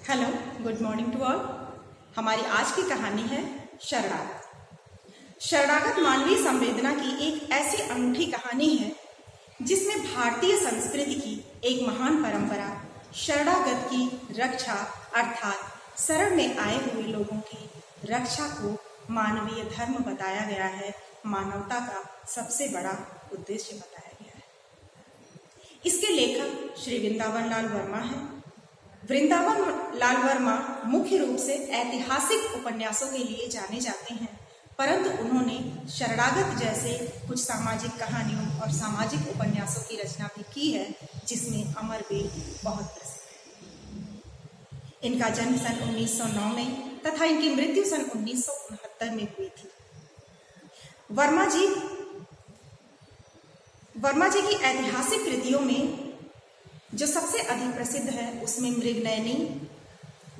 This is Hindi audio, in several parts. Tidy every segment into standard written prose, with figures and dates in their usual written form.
Hello, good morning to all. हमारी आज की कहानी है शरणागत। शरणागत मानवीय संवेदना की एक ऐसी अनूठी कहानी है जिसमें भारतीय संस्कृति की एक महान परंपरा शरणागत की रक्षा अर्थात शरण में आए हुए लोगों की रक्षा को मानवीय धर्म बताया गया है, मानवता का सबसे बड़ा उद्देश्य बताया गया है। इसके लेखक श्री वृंदावन लाल वर्मा हैं। वृंदावन लाल वर्मा मुख्य रूप से ऐतिहासिक उपन्यासों के लिए जाने जाते हैं, परंतु उन्होंने शरणागत जैसे कुछ सामाजिक कहानियों और सामाजिक उपन्यासों की रचना भी की है, जिसमें अमरबेल बहुत प्रसिद्ध है। इनका जन्म सन 1909 में तथा इनकी मृत्यु सन 1969 में हुई थी। वर्मा जी की ऐतिहासिक कृतियों में जो सबसे अधिक प्रसिद्ध है उसमें मृगनयनी,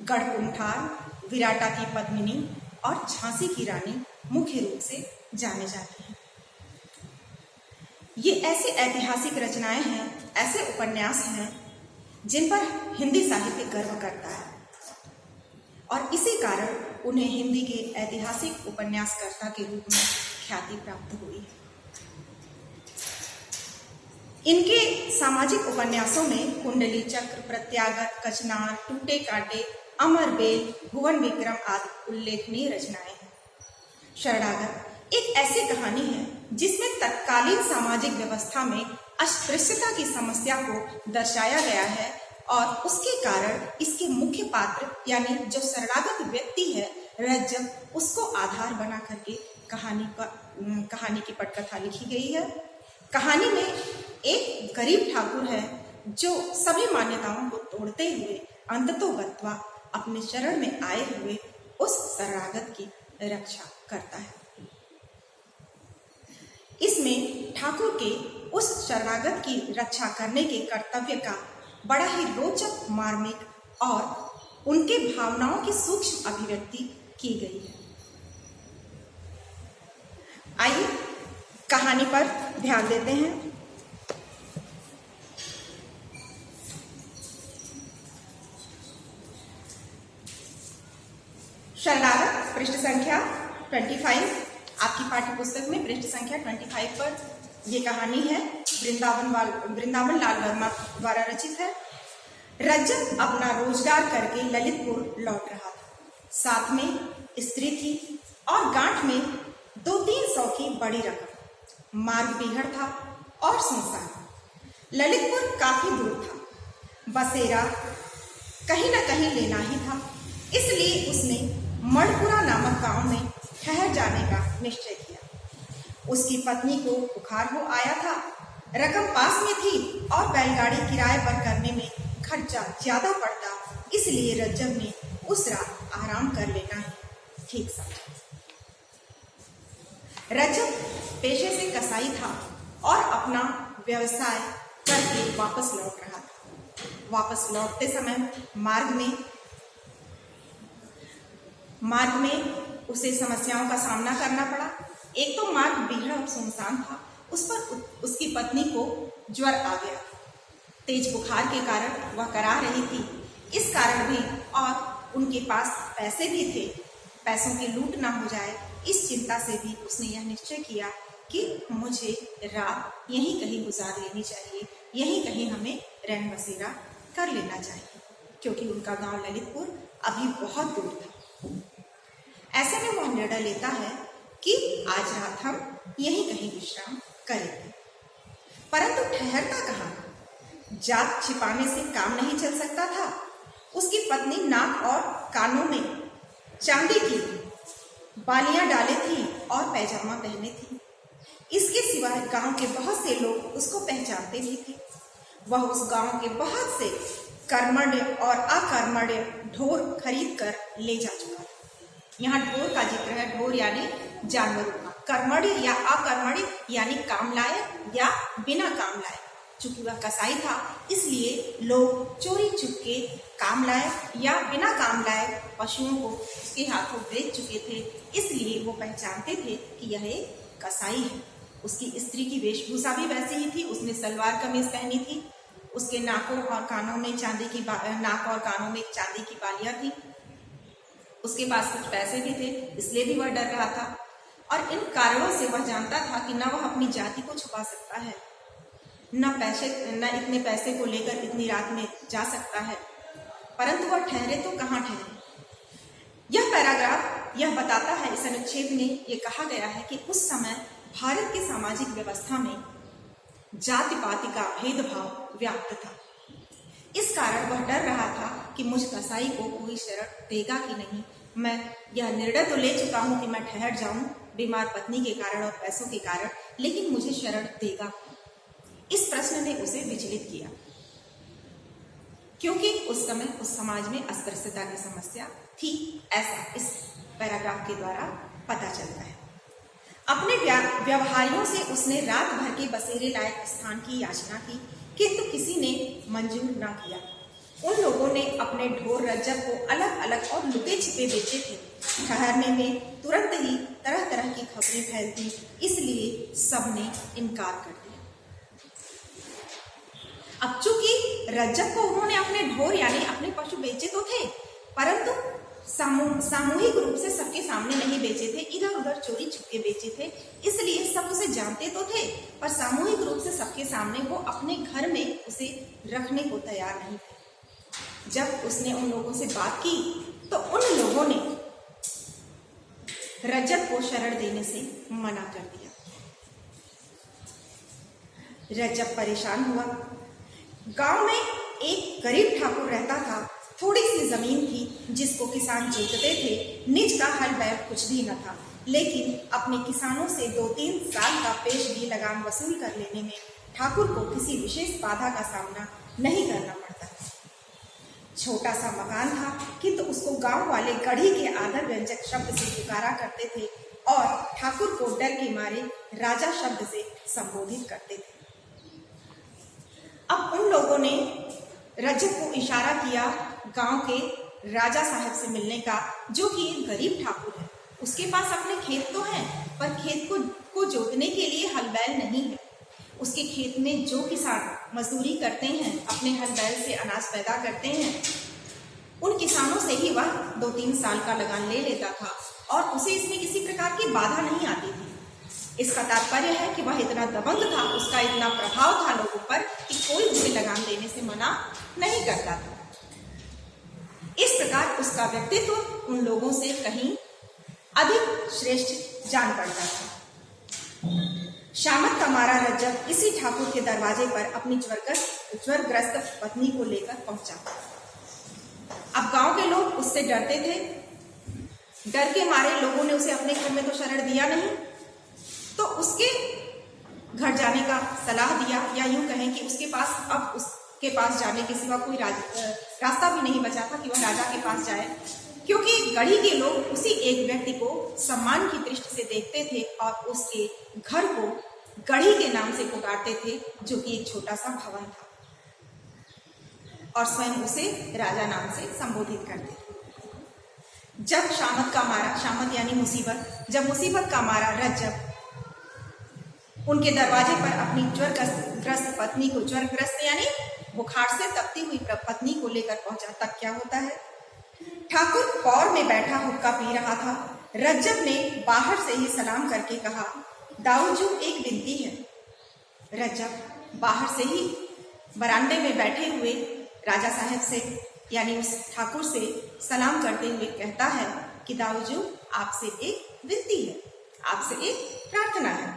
गढ़कुंठार, विराटा की पद्मिनी और झांसी की रानी मुख्य रूप से जाने जाते हैं। ये ऐसी ऐतिहासिक रचनाएं हैं, ऐसे उपन्यास हैं जिन पर हिंदी साहित्य गर्व करता है और इसी कारण उन्हें हिंदी के ऐतिहासिक उपन्यासकर्ता के रूप में ख्याति प्राप्त हुई है। इनके सामाजिक उपन्यासों में कुंडली चक्र, प्रत्यागत, कचनार, टूटे कांटे, अमरबेल, भुवन विक्रम आदि उल्लेखनीय रचनाएं हैं। शरणागत एक ऐसी कहानी है जिसमें तत्कालीन सामाजिक व्यवस्था में अस्पृश्यता की समस्या को दर्शाया गया है और उसके कारण इसके मुख्य पात्र यानी जो शरणागत व्यक्ति है रज्जब, उसको आधार बना करके कहानी की पटकथा लिखी गई है। कहानी में एक गरीब ठाकुर है जो सभी मान्यताओं को तोड़ते हुए अंततोगत्वा अपने शरण में आए हुए उस शरणागत की रक्षा करता है। इसमें ठाकुर के उस शरणागत की रक्षा करने के कर्तव्य का बड़ा ही रोचक, मार्मिक और उनके भावनाओं की सूक्ष्म अभिव्यक्ति की गई है। आइए कहानी पर ध्यान देते हैं। शरणागत पृष्ठ संख्या 25, आपकी पाठ्य पुस्तक में पृष्ठ संख्या 25 पर यह कहानी है। वृंदावन लाल वर्मा द्वारा रचित है। रज्जब अपना रोजगार करके ललितपुर लौट रहा था। साथ में स्त्री थी और गांठ में 200-300 की बड़ी रकम। मार्ग बिगड़ था और सुनसान। ललितपुर काफी दूर था। बसेरा कहीं न कहीं लेना ही था, इसलिए उसने मणपुरा नामक गांव में ठहर जाने का निश्चय किया। उसकी पत्नी को बुखार हो आया था, रकम पास में थी और बैलगाड़ी किराए पर करने में खर्चा ज्यादा पड़ता, इसलिए रज्जब ने उस रात आराम कर लेना ही ठीक समझा। रज्जब पेशे से कसाई था और अपना व्यवसाय करके वापस लौट रहा था। वापस लौटते समय मार्ग में उसे समस्याओं का सामना करना पड़ा। एक तो मार्ग बिगड़ा और सुनसान था, उस पर उसकी पत्नी को ज्वर आ गया। तेज बुखार के कारण वह करा रही थी। इस कारण भी और उनके पास पैसे भी थे, पैसों की लूट ना हो जाए, इस चिंता से भी उसने यह निश्चय किया कि मुझे रात यहीं कहीं गुजार लेनी चाहिए, यहीं कहीं हमें रैन बसेरा कर लेना चाहिए, क्योंकि उनका गांव ललितपुर अभी बहुत दूर था। ऐसे में वह निर्णय लेता है कि आज रात हम यहीं कहीं विश्राम करेंगे। परंतु ठहरता कहाँ? जात छिपाने से काम नहीं चल सकता था। उसकी पत्नी नाक और कानों में चांदी की बालियां डाले थी और पैजामा पहने थी। इसके सिवाय गांव के बहुत से लोग उसको पहचानते भी थे। वह उस गांव के बहुत से कर्मण्य और अकर्मण्य ढोर खरीद कर ले जा चुका था। यहाँ ढोर का जिक्र है, ढोर यानी जानवरों का, कर्मण्य या अकर्मण्य यानी काम लायक या बिना काम लायक। चूंकि वह कसाई था, इसलिए लोग चोरी चुपके काम लायक या बिना काम लायक पशुओं को उसके हाथों बेच चुके थे, इसलिए वो पहचानते थे कि यह एक कसाई है। उसकी स्त्री की वेशभूषा भी वैसी ही थी। उसने सलवार कमीज पहनी थी, उसके नाकों और कानों में नाक और कानों में चांदी की बालियां थी। उसके पास कुछ पैसे भी थे, इसलिए भी वह डर रहा था। और इन कारणों से वह जानता था कि न वह अपनी जाति को छुपा सकता है, न इतने पैसे को लेकर इतनी रात में जा सकता है। परंतु वह ठहरे तो कहाँ ठहरे। यह पैराग्राफ यह बताता है, इस अनुच्छेद में यह कहा गया है कि उस समय भारत की सामाजिक व्यवस्था में जाति पाति का भेदभाव व्याप्त था। इस कारण वह डर रहा था कि मुझ कसाई को कोई शरण देगा कि नहीं। मैं यह निर्णय तो ले चुका हूं कि मैं ठहर जाऊं बीमार पत्नी के कारण और पैसों के कारण, लेकिन मुझे शरण देगा। इस प्रश्न ने उसे विचलित किया, क्योंकि उस समय उस समाज में अस्पृश्यता की समस्या थी, ऐसा इस पैराग्राफ के द्वारा पता चलता है। अपने व्यवहारियों से उसने रात भर के बसेरे लायक स्थान की याचना की, किंतु किसी ने मंजूर ना किया। उन लोगों ने अपने ढोर रज्जब को अलग अलग और लुके छिपे बेचे थे। ठहरने में तुरंत ही तरह तरह की खबरें फैलती, इसलिए सबने इनकार कर दिया। अब चूंकि रज्जब को उन्होंने अपने ढोर यानी अपने पशु बेचे तो थे, परंतु सामूहिक रूप से सबके सामने नहीं बेचे थे, इधर उधर चोरी छुपके बेचे थे। इसलिए सब उसे जानते तो थे, पर सामूहिक रूप से सबके सामने वो अपने घर में उसे रखने को तैयार नहीं थे। जब उसने उन लोगों से बात की तो उन लोगों ने रज्जब को शरण देने से मना कर दिया। रज्जब परेशान हुआ। गांव में एक गरीब ठाकुर रहता था। थोड़ी सी जमीन थी जिसको किसान जोतते थे। निज का हल बैल कुछ भी न था, लेकिन अपने किसानों से 2-3 साल का पेशगी लगान वसूल कर लेने में ठाकुर को किसी विशेष बाधा का सामना नहीं करना पड़ता। छोटा सा मकान था, किंतु उसको गांव वाले गढ़ी के आदर व्यंजक शब्द से पुकारा करते थे और ठाकुर को डर के मारे राजा शब्द से संबोधित करते थे। अब उन लोगों ने रज्जब को इशारा किया गांव के राजा साहब से मिलने का, जो कि एक गरीब ठाकुर है। उसके पास अपने खेत तो हैं, पर खेत को जोतने के लिए हल बैल नहीं है। उसके खेत में जो किसान मजदूरी करते हैं, अपने हल बैल से अनाज पैदा करते हैं, उन किसानों से ही वह 2-3 साल का लगान ले लेता था और उसे इसमें किसी प्रकार की बाधा नहीं आती थी। इसका तात्पर्य है कि वह इतना दबंग था, उसका इतना प्रभाव था लोगों पर कि कोई उसे लगान देने से मना नहीं करता था। इस प्रकार उसका व्यक्तित्व उन लोगों से कहीं अधिक श्रेष्ठ जान पड़ता था। शामत का मारा रज्जब इसी ठाकुर के दरवाजे पर अपनी ज्वरग्रस्त पत्नी को लेकर पहुंचा। अब गांव के लोग उससे डरते थे। डर के मारे लोगों ने उसे अपने घर में तो शरण दिया नहीं, तो उसके घर जाने का सलाह दिया, या यूं कहें कि उसके पास अब उसके पास जाने के सिवा कोई रास्ता भी नहीं बचा था कि वह राजा के पास जाए, क्योंकि गढ़ी के लोग उसी एक व्यक्ति को सम्मान की दृष्टि से देखते थे और उसके घर को गढ़ी के नाम से पुकारते थे, जो कि एक छोटा सा भवन था, और स्वयं उसे राजा नाम से संबोधित करते थे। जब शामत का मारा, शामत यानी मुसीबत, जब मुसीबत का मारा रज्जब उनके दरवाजे पर अपनी ज्वरग्रस्त पत्नी को, ज्वरग्रस्त यानी बुखार से तपती हुई पत्नी को लेकर पहुंचा, तब क्या होता है। ठाकुर पौर में बैठा हुक्का पी रहा था। रज्जब ने बाहर से ही सलाम करके कहा, दाऊजू एक विनती है। रज्जब बाहर से ही बरामदे में बैठे हुए राजा साहब से यानी उस ठाकुर से सलाम करते हुए कहता है कि दाऊजू आपसे एक विनती है, आपसे एक प्रार्थना है।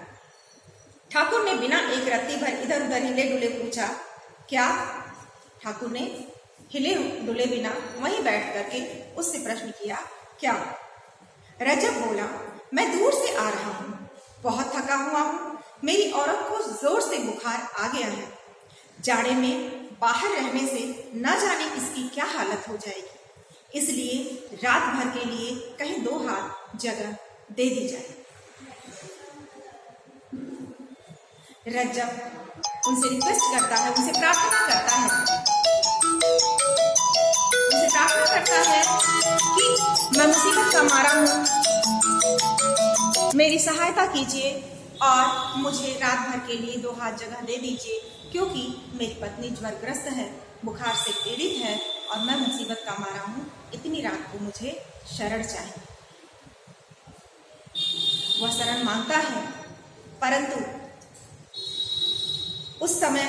ठाकुर ने बिना एक रत्ती भर इधर उधर हिले डुले पूछा, क्या? ठाकुर ने हिले डुले बिना वहीं बैठ करके उससे प्रश्न किया, क्या? रज्जब बोला, मैं दूर से आ रहा हूँ, बहुत थका हुआ हूँ, मेरी औरत को जोर से बुखार आ गया है। जाड़े में बाहर रहने से न जाने इसकी क्या हालत हो जाएगी, इसलिए रात भर के लिए कहीं 2 हाथ जगह दे दी जाए। रज्जब उनसे रिक्वेस्ट करता है, उनसे प्रार्थना करता है कि मैं मुसीबत का मारा हूँ, मेरी सहायता कीजिए और मुझे रात भर के लिए 2 हाथ जगह दे दीजिए। क्योंकि मेरी पत्नी ज्वरग्रस्त है, बुखार से पीड़ित है और मैं मुसीबत का मारा हूँ। इतनी रात को मुझे शरण चाहिए। वह शरण मांगता है, परंतु उस समय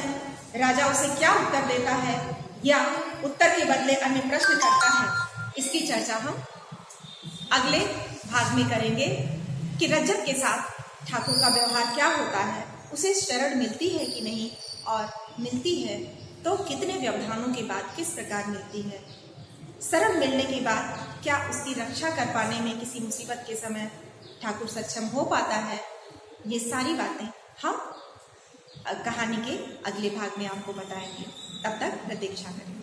राजा उसे क्या उत्तर देता है या उत्तर के बदले अन्य प्रश्न करता है, इसकी चर्चा हम अगले भाग में करेंगे कि रज्जब के साथ ठाकुर का व्यवहार क्या होता है, उसे शरण मिलती है कि नहीं, और मिलती है तो कितने व्यवधानों के बाद किस प्रकार मिलती है। शरण मिलने के बाद क्या उसकी रक्षा कर पाने में किसी मुसीबत के समय ठाकुर सक्षम हो पाता है। ये सारी बातें हम कहानी के अगले भाग में आपको बताएंगे। तब तक प्रतीक्षा करें।